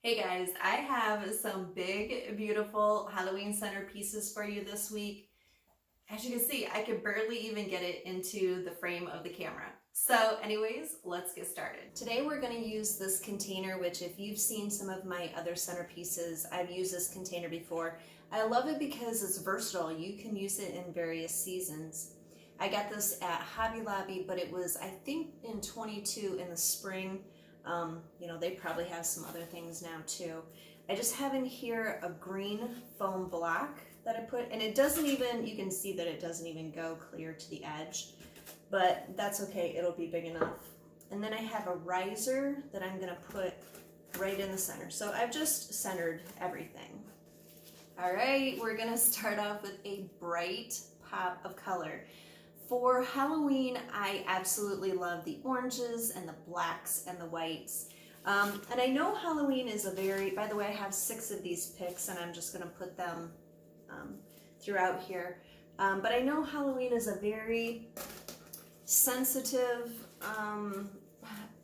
Hey guys, I have some big, beautiful Halloween centerpieces for you this week. As you can see, I could barely even get it into the frame of the camera. So anyways, let's get started. Today we're going to use this container, which if you've seen some of my other centerpieces, I've used this container before. I love it because it's versatile. You can use it in various seasons. I got this at Hobby Lobby, but it was, I think, in 22 in the spring. They probably have some other things now too. I just have in here a green foam block that I put, and it doesn't even, you can see that it doesn't even go clear to the edge, but that's okay, it'll be big enough. And then I have a riser that I'm gonna put right in the center. So I've just centered everything. All right, we're gonna start off with a bright pop of color. For Halloween, I absolutely love the oranges and the blacks and the whites. And I know Halloween is by the way, I have 6 of these picks and I'm just gonna put them throughout here. But I know Halloween is a very sensitive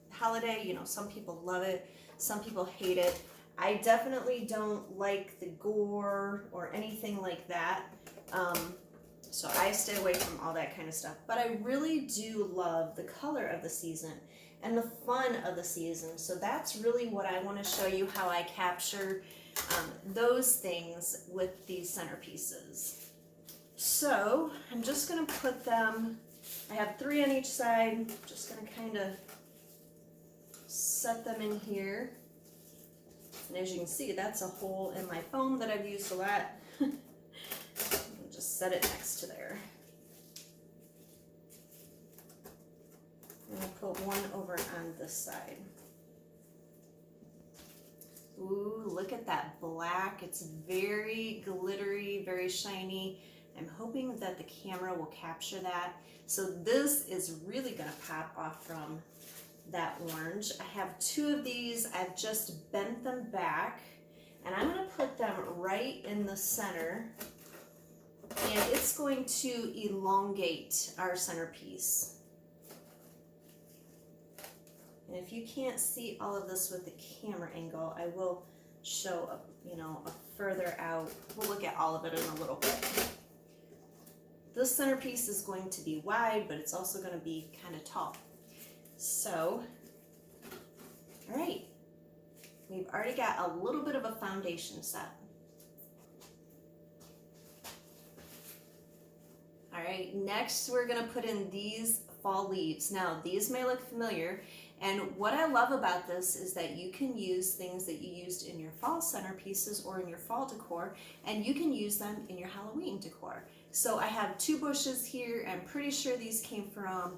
holiday. You know, some people love it, some people hate it. I definitely don't like the gore or anything like that. So I stay away from all that kind of stuff. But I really do love the color of the season and the fun of the season. So that's really what I want to show you, how I capture those things with these centerpieces. So I'm just going to put them, I have 3 on each side. I'm just going to kind of set them in here. And as you can see, that's a hole in my foam that I've used a lot. Just set it next to there. And I'll put one over on this side. Ooh, look at that black. It's very glittery, very shiny. I'm hoping that the camera will capture that. So this is really gonna pop off from that orange. I have 2 of these. I've just bent them back and I'm gonna put them right in the center. And it's going to elongate our centerpiece. And if you can't see all of this with the camera angle, I will show a further out. We'll look at all of it in a little bit. This centerpiece is going to be wide, but it's also going to be kind of tall. So, all right, we've already got a little bit of a foundation set. All right, next we're gonna put in these fall leaves. Now, these may look familiar, and what I love about this is that you can use things that you used in your fall centerpieces or in your fall decor, and you can use them in your Halloween decor. So I have 2 bushes here. I'm pretty sure these came from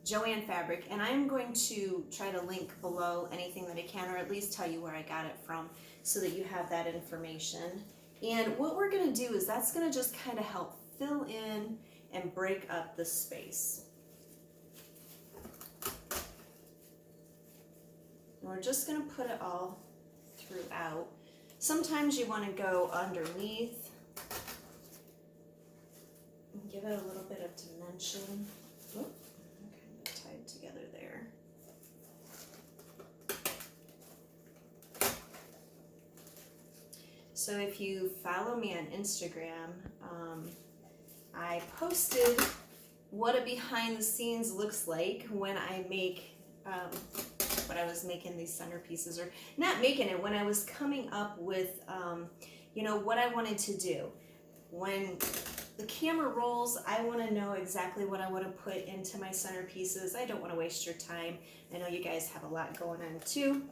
Joanne fabric, and I'm going to try to link below anything that I can, or at least tell you where I got it from so that you have that information. And what we're gonna do is that's gonna just kind of help fill in and break up the space. And we're just going to put it all throughout. Sometimes you want to go underneath and give it a little bit of dimension. Oop, kind of tied together there. So if you follow me on Instagram, I posted what a behind the scenes looks like when I make what I was making these centerpieces, or not making it, when I was coming up with what I wanted to do. When the camera rolls, I want to know exactly what I want to put into my centerpieces. I don't want to waste your time. I know you guys have a lot going on too.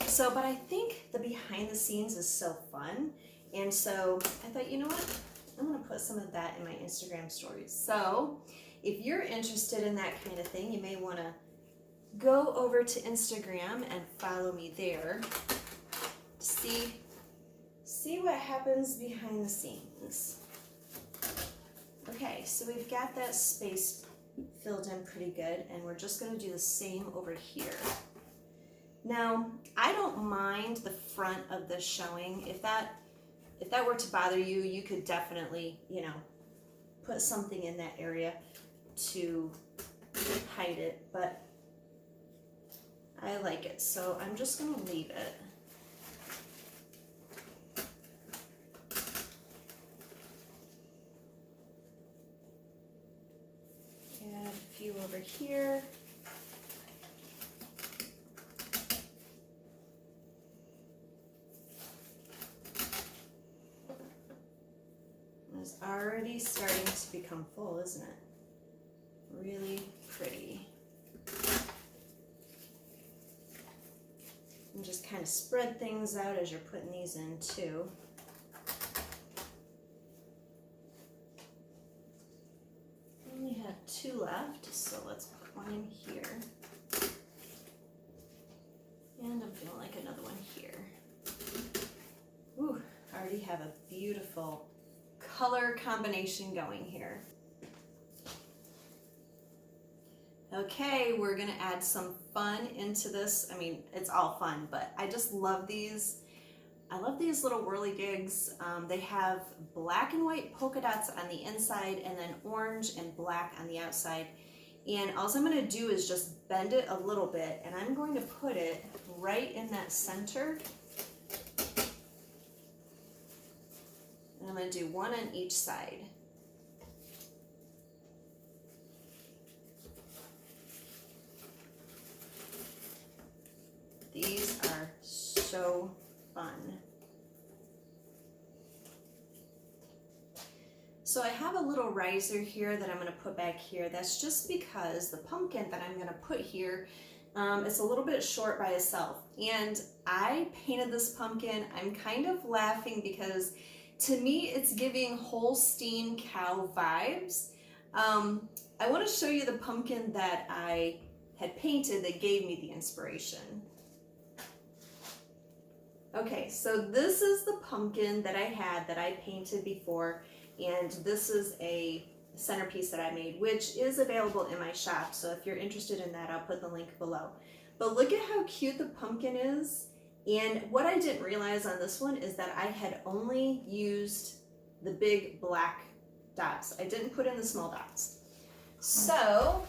So, but I think the behind the scenes is so fun. And so I thought, you know what? I'm going to put some of that in my Instagram stories. So if you're interested in that kind of thing, you may want to go over to Instagram and follow me there to see what happens behind the scenes. Okay, so we've got that space filled in pretty good, and we're just going to do the same over here. Now, I don't mind the front of this showing. If that were to bother you, you could definitely, put something in that area to hide it, but I like it, so I'm just going to leave it. here. It's already starting to become full, isn't it? Really pretty. And just kind of spread things out as you're putting these in too. I only have 2 left, so let's put one in here. And I'm feeling like another one here. Ooh, I already have a beautiful color combination going here. Okay, we're gonna add some fun into this. I mean, it's all fun, but I just love these. I love these little whirligigs. They have black and white polka dots on the inside and then orange and black on the outside. And all I'm gonna do is just bend it a little bit, and I'm going to put it right in that center. And I'm gonna do one on each side. These are so fun. So I have a little riser here that I'm going to put back here. That's just because the pumpkin that I'm going to put here is a little bit short by itself. And I painted this pumpkin. I'm kind of laughing because to me it's giving Holstein cow vibes. I want to show you the pumpkin that I had painted that gave me the inspiration. Okay, so this is the pumpkin that I had that I painted before, and this is a centerpiece that I made, which is available in my shop. So if you're interested in that, I'll put the link below. But look at how cute the pumpkin is. And what I didn't realize on this one is that I had only used the big black dots. I didn't put in the small dots. So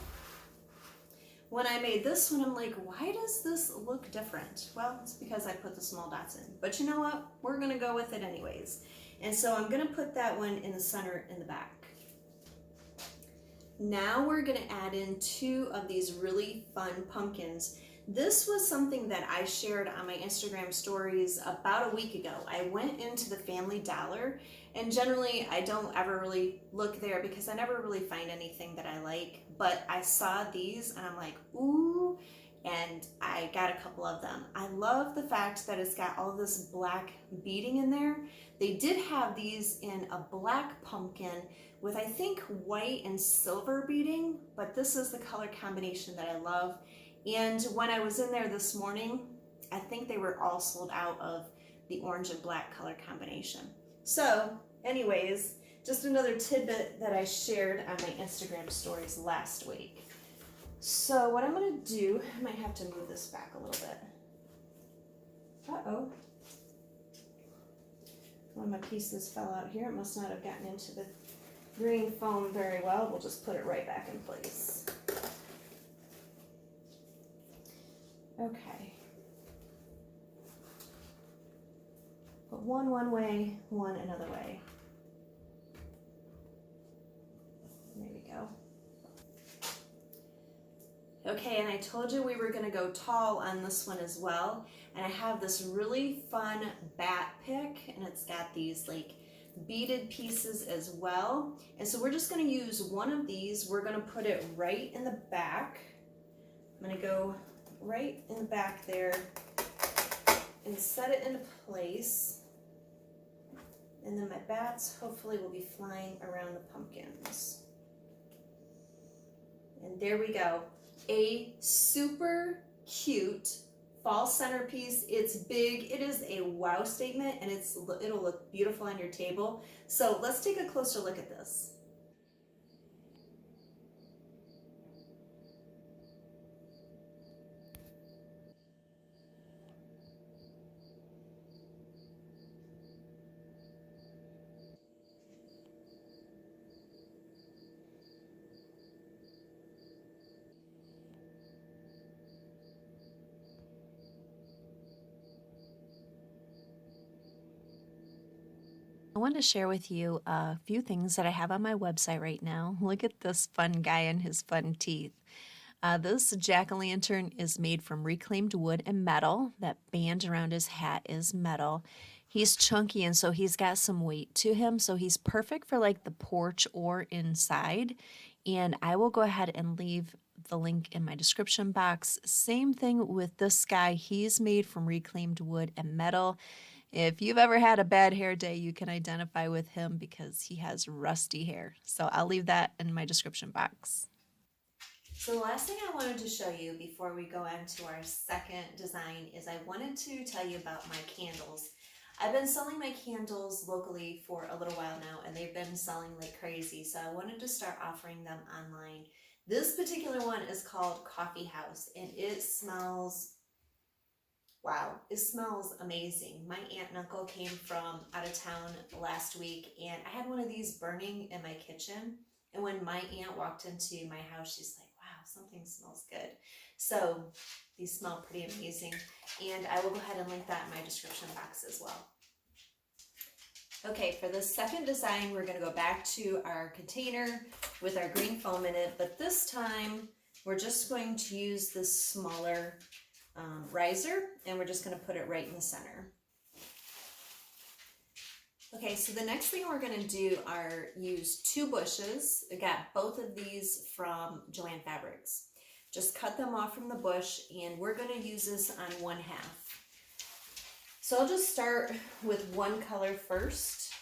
when I made this one, I'm like, why does this look different? Well, it's because I put the small dots in. But you know what? We're gonna go with it anyways. And so I'm gonna put that one in the center in the back. Now we're gonna add in 2 of these really fun pumpkins. This was something that I shared on my Instagram stories about a week ago. I went into the Family Dollar, and generally I don't ever really look there because I never really find anything that I like, but I saw these and I'm like, ooh, and I got a couple of them. I love the fact that it's got all this black beading in there. They did have these in a black pumpkin with, I think, white and silver beading, but this is the color combination that I love. And when I was in there this morning, I think they were all sold out of the orange and black color combination. So anyways, just another tidbit that I shared on my Instagram stories last week. So what I'm gonna do, I might have to move this back a little bit. Uh-oh. One of my pieces fell out here. It must not have gotten into the green foam very well. We'll just put it right back in place. Okay. Put one way, one another way. There we go. Okay, and I told you we were gonna go tall on this one as well. And I have this really fun bat pick, and it's got these like beaded pieces as well. And so we're just gonna use one of these. We're gonna put it right in the back. I'm gonna go right in the back there and set it into place. And then my bats hopefully will be flying around the pumpkins. And there we go. A super cute fall centerpiece. It's big. It is a wow statement, and it'll look beautiful on your table. So let's take a closer look at this. I want to share with you a few things that I have on my website right now. Look at this fun guy and his fun teeth. This jack-o'-lantern is made from reclaimed wood and metal. That band around his hat is metal. He's chunky, and so he's got some weight to him, so he's perfect for like the porch or inside. And I will go ahead and leave the link in my description box. Same thing with this guy. He's made from reclaimed wood and metal. If you've ever had a bad hair day, you can identify with him because he has rusty hair. So I'll leave that in my description box. So the last thing I wanted to show you before we go on to our second design is I wanted to tell you about my candles. I've been selling my candles locally for a little while now, and they've been selling like crazy, so I wanted to start offering them online. This particular one is called Coffee House, and it smells, wow, it smells amazing. My aunt and uncle came from out of town last week, and I had one of these burning in my kitchen, and when my aunt walked into my house, she's like, wow, something smells good. So these smell pretty amazing, and I will go ahead and link that in my description box as well. Okay, for the second design, we're going to go back to our container with our green foam in it, but this time we're just going to use this smaller riser, and we're just going to put it right in the center. Okay, so the next thing we're going to do are use 2 bushes. I got both of these from Joanne Fabrics. Just cut them off from the bush, and we're going to use this on 1/2. So I'll just start with one color first.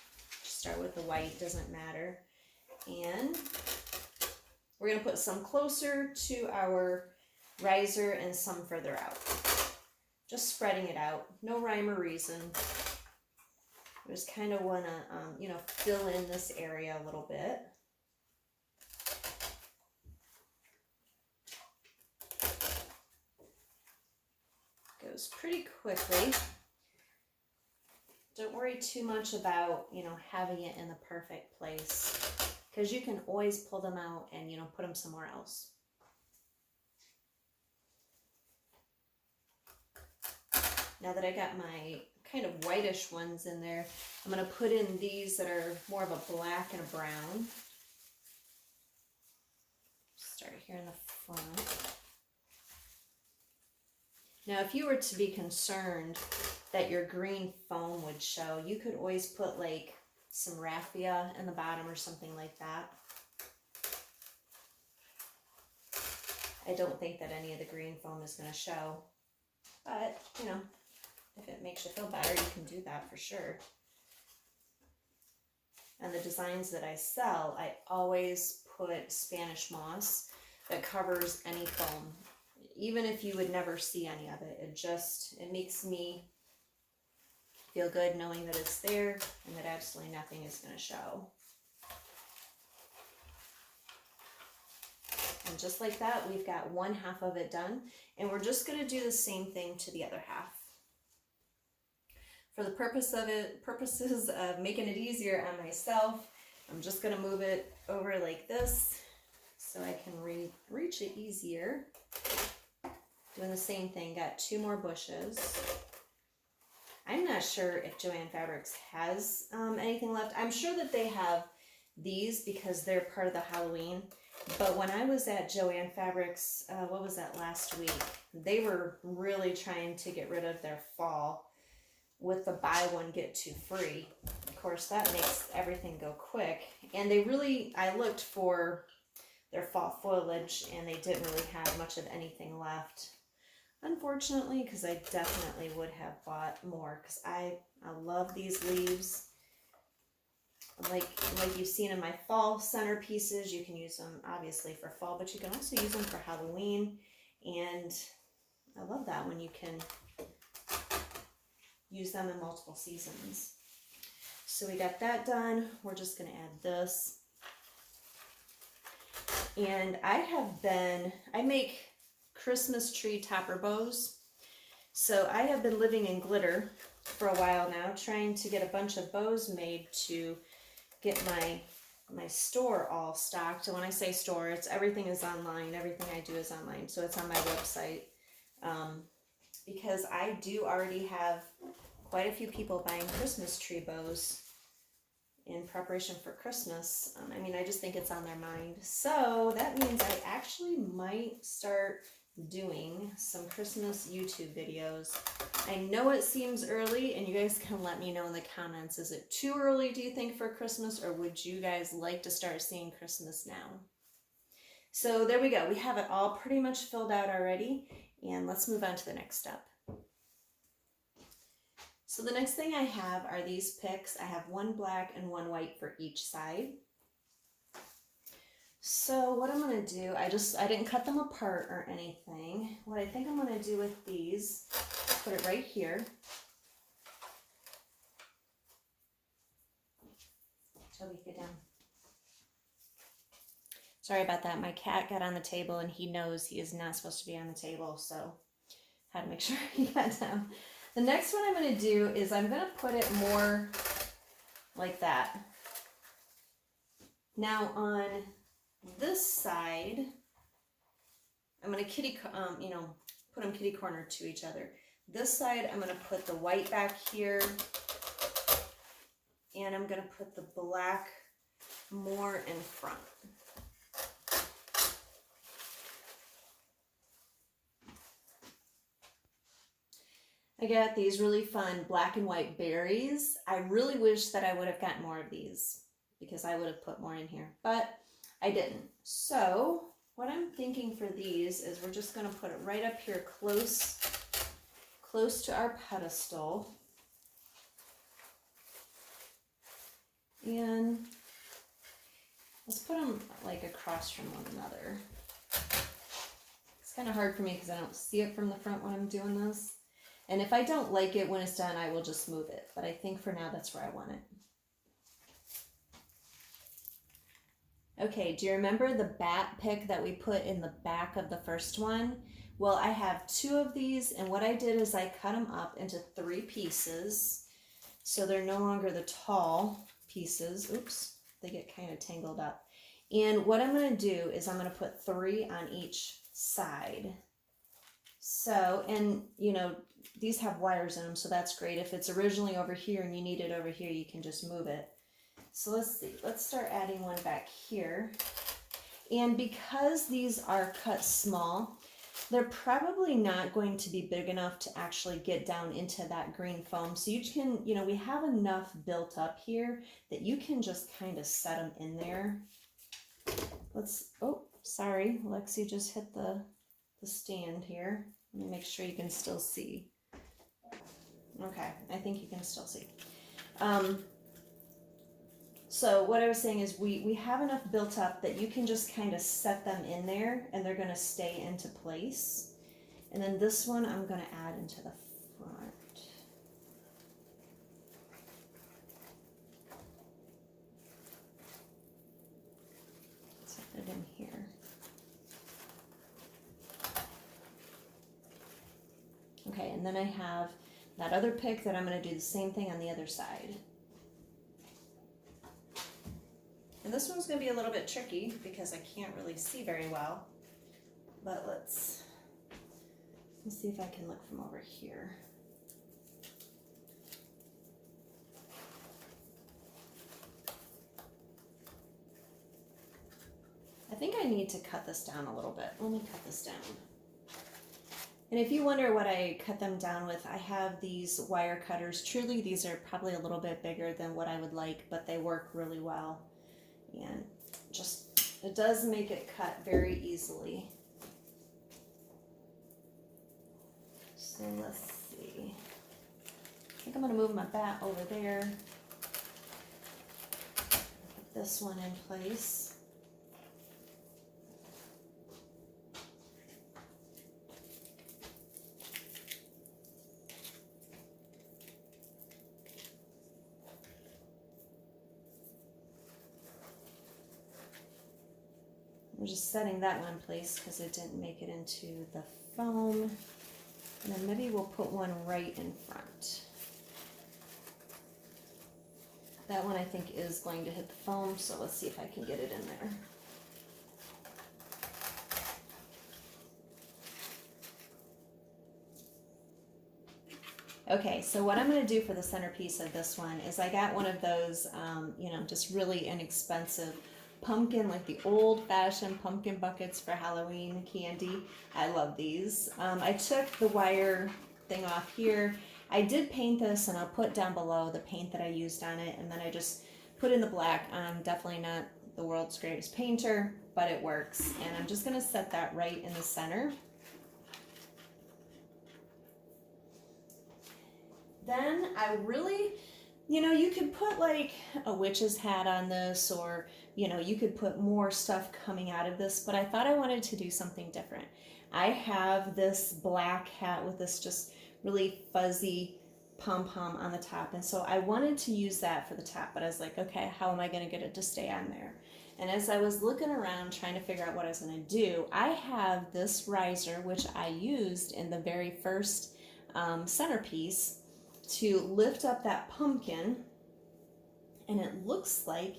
Just start with the white, doesn't matter. And we're going to put some closer to our riser and some further out. Just spreading it out, no rhyme or reason. I just kind of want to, fill in this area a little bit. Goes pretty quickly. Don't worry too much about, having it in the perfect place, because you can always pull them out and, put them somewhere else. Now that I got my kind of whitish ones in there, I'm going to put in these that are more of a black and a brown. Start here in the front. Now, if you were to be concerned that your green foam would show, you could always put like some raffia in the bottom or something like that. I don't think that any of the green foam is going to show, but, if it makes you feel better, you can do that for sure. And the designs that I sell, I always put Spanish moss that covers any foam. Even if you would never see any of it, it makes me feel good knowing that it's there and that absolutely nothing is going to show. And just like that, we've got 1/2 of it done, and we're just going to do the same thing to the other half. For the purposes of making it easier on myself, I'm just going to move it over like this so I can reach it easier. Doing the same thing, got 2 more bushes. I'm not sure if Joanne Fabrics has anything left. I'm sure that they have these because they're part of the Halloween. But when I was at Joanne Fabrics, what was that, last week? They were really trying to get rid of their fall with the buy one, get 2 free. Of course, that makes everything go quick. And I looked for their fall foliage, and they didn't really have much of anything left. Unfortunately, because I definitely would have bought more, because I love these leaves. Like you've seen in my fall centerpieces, you can use them obviously for fall, but you can also use them for Halloween. And I love that when you can use them in multiple seasons. So we got that done. We're just going to add this. And I make Christmas tree topper bows. So I have been living in glitter for a while now, trying to get a bunch of bows made to get my store all stocked. And when I say store, everything is online. Everything I do is online. So it's on my website. Because I do already have quite a few people buying Christmas tree bows. in preparation for Christmas. I mean, I just think it's on their mind. So that means I actually might start doing some Christmas YouTube videos. I know it seems early, and you guys can let me know in the comments, is it too early, do you think, for Christmas, or would you guys like to start seeing Christmas now? So there we go. We have it all pretty much filled out already, and let's move on to the next step. So the next thing I have are these picks. I have one black and one white for each side. So what I'm going to do, I didn't cut them apart or anything. What I think I'm going to do with these, put it right here. Toby, get down. Sorry about that. My cat got on the table and he knows he is not supposed to be on the table, so had to make sure he got down. The next one I'm going to do is I'm going to put it more like that. Now on this side, I'm going to put them kitty corner to each other. This side, I'm going to put the white back here, and I'm going to put the black more in front. I got these really fun black and white berries. I really wish that I would have gotten more of these because I would have put more in here, but I didn't. So what I'm thinking for these is we're just going to put it right up here close to our pedestal. And let's put them like across from one another. It's kind of hard for me because I don't see it from the front when I'm doing this. And if I don't like it when it's done, I will just move it. But I think for now, that's where I want it. Okay, do you remember the bat pick that we put in the back of the first one? Well, I have 2 of these, and what I did is I cut them up into 3 pieces. So they're no longer the tall pieces. Oops, they get kind of tangled up. And what I'm going to do is I'm going to put 3 on each side. So, and you know, these have wires in them, so that's great. If it's originally over here and you need it over here, you can just move it. So let's see, let's start adding one back here. And because these are cut small, they're probably not going to be big enough to actually get down into that green foam. So you can, you know, we have enough built up here that you can just kind of set them in there. Oh, sorry, Lexi just hit the stand here. Let me make sure you can still see. Okay, I think you can still see. So what I was saying is we have enough built up that you can just kind of set them in there and they're going to stay into place. And then this one I'm going to add into the front. Let's put it in here. Okay, and then I have that other pick that I'm going to do the same thing on the other side. And this one's going to be a little bit tricky because I can't really see very well. But let's see if I can look from over here. I think I need to cut this down a little bit. Let me cut this down. And if you wonder what I cut them down with, I have these wire cutters. Truly, these are probably a little bit bigger than what I would like, but they work really well. And just, it does make it cut very easily. So let's see. I think I'm going to move my bat over there. Put this one in place. I'm just setting that one in place because it didn't make it into the foam. And then maybe we'll put one right in front. That one I think is going to hit the foam, so let's see if I can get it in there. Okay, so what I'm going to do for the centerpiece of this one is I got one of those, just really inexpensive pumpkin, like the old-fashioned pumpkin buckets for Halloween candy. I love these. I took the wire thing off here. I did paint this, and I'll put down below the paint that I used on it, and then I just put in the black. I'm definitely not the world's greatest painter, but it works. And I'm just going to set that right in the center. Then I really, you could put like a witch's hat on this, or, you could put more stuff coming out of this, but I thought I wanted to do something different. I have this black hat with this just really fuzzy pom-pom on the top, and so I wanted to use that for the top, but I was like, okay, how am I going to get it to stay on there? And as I was looking around trying to figure out what I was going to do, I have this riser, which I used in the very first centerpiece, to lift up that pumpkin, and it looks like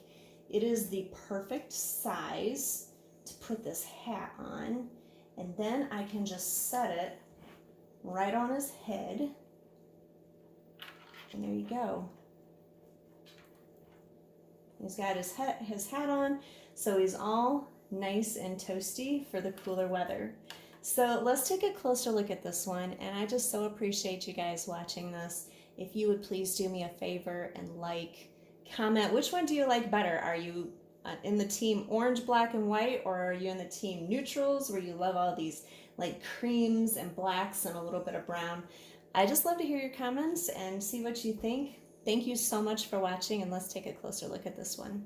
it is the perfect size to put this hat on, and then I can just set it right on his head, and there you go. He's got his hat on, so he's all nice and toasty for the cooler weather. So let's take a closer look at this one, and I just so appreciate you guys watching this. If you would please do me a favor and comment, which one do you like better? Are you in the team orange, black, and white, or are you in the team neutrals where you love all these like creams and blacks and a little bit of brown? I just love to hear your comments and see what you think. Thank you so much for watching, and let's take a closer look at this one.